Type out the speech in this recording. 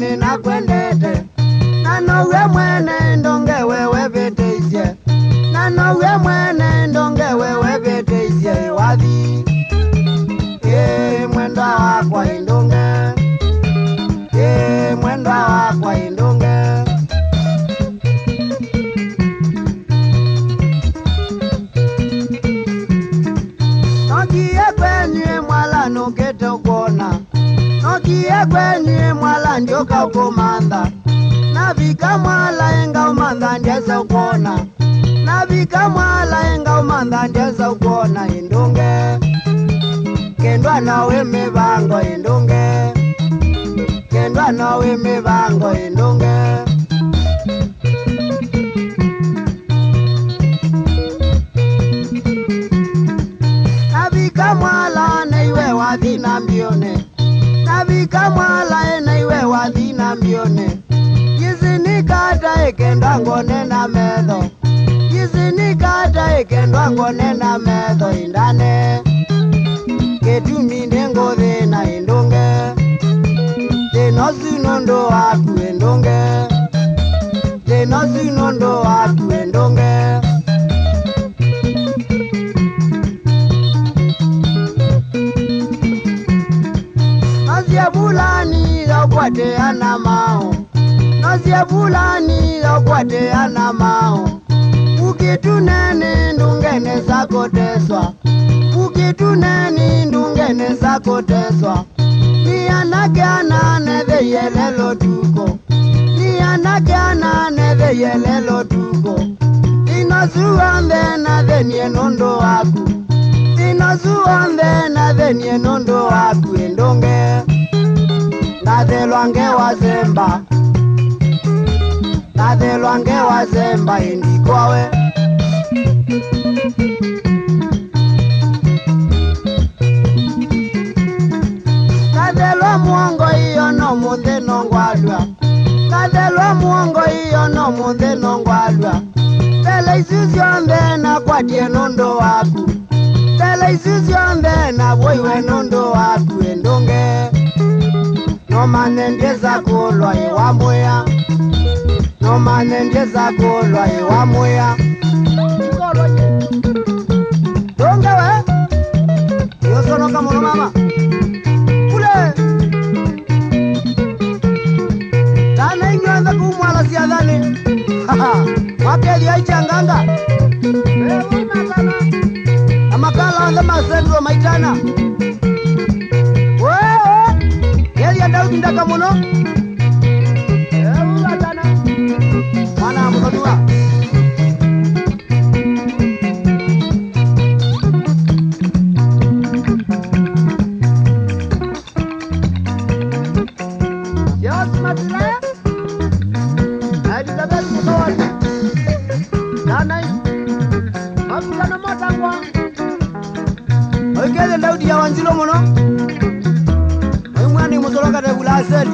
ni nakwendete na nowe mwene ndonge wewe beteisye na nowe mwene ndonge wewe beteisye wathi mwenda wakwa indonge mwenda wakwa indonge nokie kwenye mwala nukete ukona nokie kwenye mwala njoka ukomanda navika mwala enga umanda njeza ukona navika mwala enga umanda njeza ukona indonge kendwa nawe mivango indonge kendwa nawe mivango indonge navika mwala naiwe wathina mbione navika mwala naiwe wathina mbione yizinikata ikendwa ngone na metho yizinikata ikendwa ngone na metho indane ketumi nengo thina indonge thina sinondo waku indonge thina sinondo waku indonge nasia bulani yokwate anamao nasia bulani yokwate anamao ukitunene ndungene zakoteswa ukituneni ndungene zakoteswa nianagana neveyelelo tuko nianagana neveyelelo tuko inozuombe na venie nondo waku inozuombe na venie nondo waku endonge nathelwange wazemba nathelwange wazemba indikwawe nathelwa muongo iyo no muthe nongwalwa nathelwa muongo iyo no muthe nongwalwa tele isu cionthe nakwatie nondo waku tele isu cionthe navoiwe nondo waku endonge nomane ndieza kulwa iwamwia nomane ndieza kulwa iwamwia donge we yosonoka muno mama tana inyonza kumwala siadhani wakethi aichanganga amakala anza masendro maitana kethi Daudi ndaka muno mwana munonua Daudi ya wanzilo muno. Mwani musoloka tegula aseli.